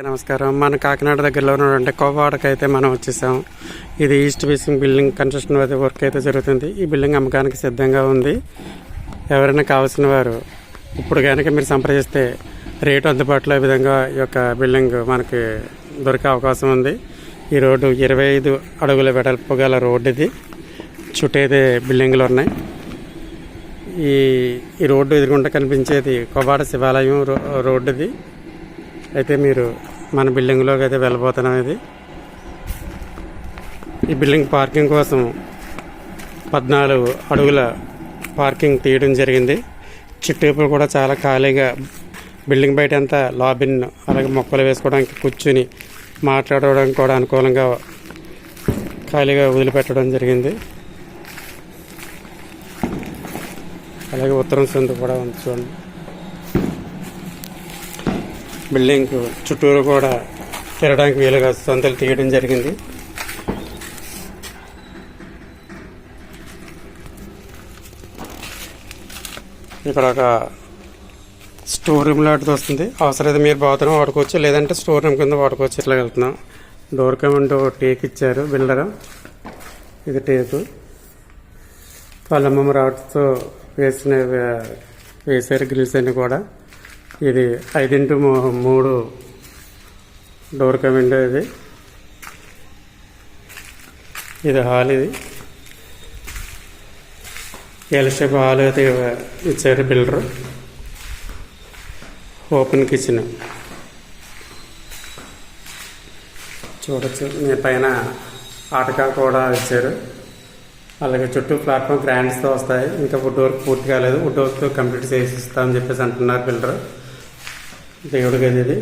నమస్కారం. మన కాకినాడ దగ్గరలో ఉన్నటువంటి కోవాడకి అయితే మనం వచ్చేసాం. ఇది east facing building construction work అయితే జరుగుతుంది. ఈ బిల్డింగ్ అమ్మకానికి సిద్ధంగా ఉంది. ఎవరైనా కావాల్సిన వారు ఇప్పుడు కనుక మీరు సంప్రదిస్తే రేటు అందుబాటులో ఈ విధంగా ఈ యొక్క బిల్డింగ్ మనకి దొరికే అవకాశం ఉంది. ఈ రోడ్డు 25 అడుగుల వెడల్పు గల రోడ్డు. ఇది చుట్టూ అయితే బిల్డింగ్లు ఉన్నాయి. ఈ రోడ్డు ఎదురుగుండా కనిపించేది కోవాడ శివాలయం రోడ్డు. ఇది అయితే మీరు మన బిల్డింగ్లోకి అయితే వెళ్ళబోతున్నాం. ఈ బిల్డింగ్ పార్కింగ్ కోసం 14 అడుగుల పార్కింగ్ తీయడం జరిగింది. చుట్టూ కూడా చాలా ఖాళీగా బిల్డింగ్ బయట అంతా లాబిన్, అలాగే మొక్కలు వేసుకోవడానికి, కూర్చుని మాట్లాడడానికి కూడా అనుకూలంగా ఖాళీగా వదిలిపెట్టడం జరిగింది. అలాగే ఉత్తరం సందు కూడా ఉంది చూడండి. బిల్డింగ్ చుట్టూరు కూడా తిరగడానికి వీలుగా సొంతలు తీయడం జరిగింది. ఇక్కడ ఒక స్టోర్ రూమ్ లాంటిది వస్తుంది. అవసరమైతే మీరు బాత్రూమ్ వాడుకోవచ్చు, లేదంటే స్టోర్ రూమ్ కింద వాడుకోవచ్చు. ఇట్లా వెళ్తున్నాం. డోర్ కమెంట్ టేక్ ఇచ్చారు బిల్డర్. ఇది టేకు పల్లమ్మ రాడ్స్తో వేసారు గ్రిల్స్ అన్ని కూడా. ఇది 5x3 డోర్ కమెంట్. ఇది హాల్. ఇది ఎల్ షేప్ హాల్ అయితే ఇచ్చారు బిల్డర్. ఓపెన్ కిచెన్ చూడొచ్చు. మీ పైన ఆటకా కూడా ఇచ్చారు. అలాగే చుట్టూ ప్లాట్ఫామ్ గ్రాండ్స్తో వస్తాయి. ఇంకా వుడ్ వర్క్ పూర్తి కాలేదు. వుడ్ వర్క్ కంప్లీట్ చేసి ఇస్తామని చెప్పేసి అంటున్నారు బిల్డర్. దేవుడి గది ఇది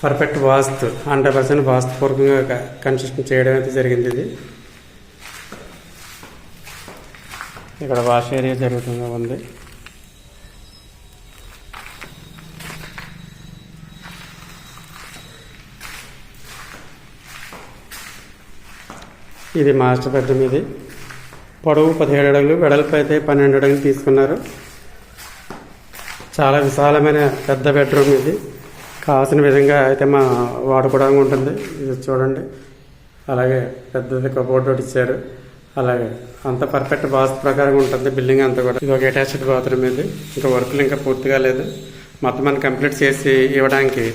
పర్ఫెక్ట్ వాస్తు 100% వాస్తుపూర్వకంగా కన్స్ట్రక్షన్ చేయడం అయితే జరిగింది. ఇది ఇక్కడ వాష్ ఏరియా జరుగుతుందా ఉంది. ఇది మాస్టర్ బెడ్రూమ్. ఇది పొడవు 17 అడుగులు, వెడల్పు అయితే 12 అడుగులు తీసుకున్నారు. చాలా విశాలమైన పెద్ద బెడ్రూమ్. ఇది కావాల్సిన విధంగా అయితే మా వాడుకోవడానికి ఉంటుంది. ఇది చూడండి. అలాగే పెద్దది కబోర్డ్ ఒకటి ఇచ్చారు. అలాగే అంత పర్ఫెక్ట్ వాస్తు ప్రకారం ఉంటుంది బిల్డింగ్ అంతా కూడా. ఇది ఒక అటాచ్డ్ బాత్రూమ్. ఇది ఇంకా వర్క్లు ఇంకా పూర్తిగా లేదు. మొత్తం మనం కంప్లీట్ చేసి ఇవ్వడానికి,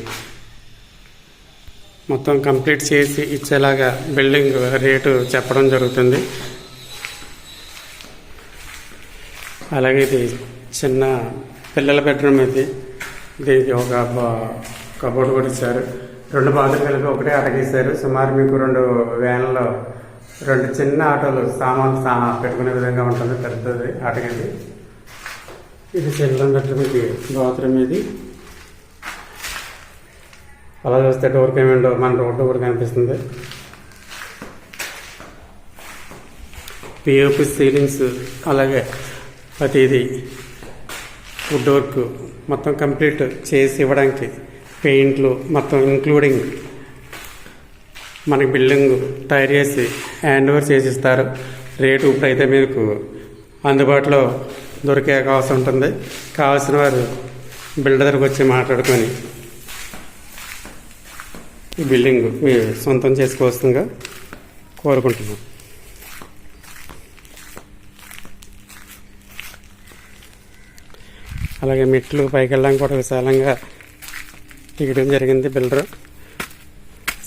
మొత్తం కంప్లీట్ చేసి ఇచ్చేలాగా బిల్డింగ్ రేటు చెప్పడం జరుగుతుంది. అలాగే ఇది చిన్న పిల్లల బెడ్రూమ్. దీనికి ఒక కబోర్డ్ కూడా ఇచ్చారు. 2 బాత్రూమ్ కలిపి ఒకటే అటగేశారు. సుమారు మీకు 2 వ్యాన్లో 2 చిన్న ఆటోలు సామాన్లు పెట్టుకునే విధంగా ఉంటుంది. పెద్దది అటగది. ఇది చిల్డ్రన్ బెడ్రూమ్. ఇది బాత్రూమ్. ఇది అలా చూస్తే డోర్ పేమెంట్ మన రోడ్డు కూడా కనిపిస్తుంది. పిఓపి సీలింగ్స్, అలాగే ప్రతిదీ వుడ్ వర్క్ మొత్తం కంప్లీట్ చేసి ఇవ్వడానికి పెయింట్లు మొత్తం ఇంక్లూడింగ్ మనకి బిల్డింగ్ తయారు చేసి హ్యాండ్ ఓవర్ చేసి ఇస్తారు. రేటు ఇప్పుడైతే మీకు అందుబాటులో దొరికే అవకాశం ఉంటుంది. కావాల్సిన వారు బిల్డర్ దగ్గరకు వచ్చి మాట్లాడుకొని ఈ బిల్డింగ్ మీరు సొంతం చేసుకోవాల్సిందిగా కోరుకుంటున్నాం. అలాగే మెట్లు పైకి వెళ్ళడానికి కూడా విశాలంగా తీయడం జరిగింది బిల్డర్.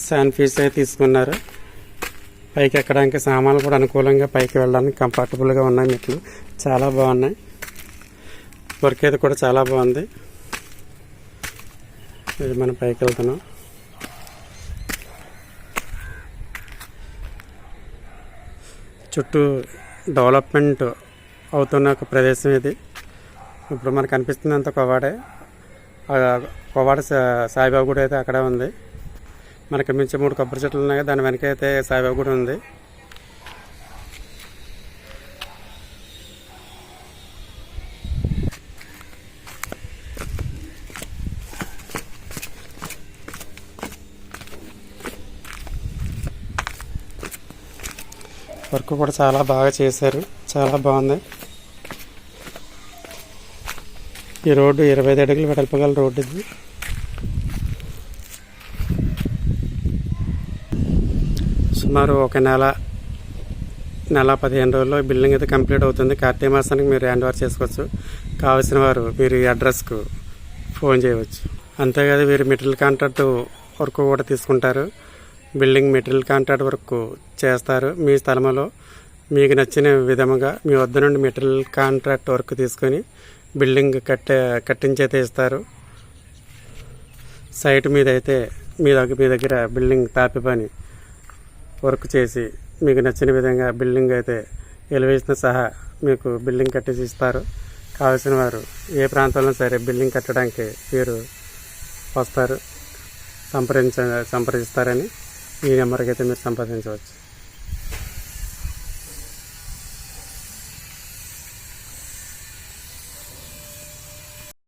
శాన్ ఫీస్ అయితే తీసుకున్నారు. పైకి ఎక్కడానికి సామాన్లు కూడా అనుకూలంగా పైకి వెళ్ళడానికి కంఫర్టబుల్గా ఉన్నాయి. మెట్లు చాలా బాగున్నాయి. వర్క్ అయితే కూడా చాలా బాగుంది. ఇది మనం పైకి వెళ్తున్నాం. చుట్టూ డెవలప్మెంట్ అవుతున్న ఒక ప్రదేశం ఇది. ఇప్పుడు మనకు కనిపిస్తున్నంత కోవాడే. కోవాడ సాయిబాబా గుడి అయితే అక్కడే ఉంది. మనకి మించి 3 కొబ్బరి చెట్లు ఉన్నాయి. దాని వెనక అయితే సాయిబాబా గుడి ఉంది. వర్క్ కూడా చాలా బాగా చేశారు. చాలా బాగుంది. ఈ రోడ్డు 25 అడుగులు వెడల్పు గల రోడ్డు ఇది. సుమారు ఒక నెల 15 రోజుల్లో ఈ బిల్డింగ్ అయితే కంప్లీట్ అవుతుంది. కార్తీక మాసానికి మీరు హ్యాండ్ ఓవర్ చేసుకోవచ్చు. కావాల్సిన వారు మీరు ఈ అడ్రస్కు ఫోన్ చేయవచ్చు. అంతేకాదు వీరు మెటీరియల్ కాంట్రాక్ట్ వర్క్ కూడా తీసుకుంటారు. బిల్డింగ్ మెటీరియల్ కాంట్రాక్ట్ వర్క్ చేస్తారు. మీ స్థలంలో మీకు నచ్చిన విధముగా మీ వద్ద నుండి మెటీరియల్ కాంట్రాక్ట్ వర్క్ తీసుకొని బిల్డింగ్ కట్టించైతే ఇస్తారు. సైట్ మీద అయితే మీ దగ్గర బిల్డింగ్ తాపి పని వర్క్ చేసి మీకు నచ్చిన విధంగా బిల్డింగ్ అయితే ఎలివేషన్ సహా మీకు బిల్డింగ్ కట్టేసి ఇస్తారు. కావాల్సిన వారు ఏ ప్రాంతంలో సరే బిల్డింగ్ కట్టడానికి వీరు వస్తారు, సంప్రదిస్తారని ఈ నెంబర్కి అయితే మీరు సంప్రదించవచ్చు.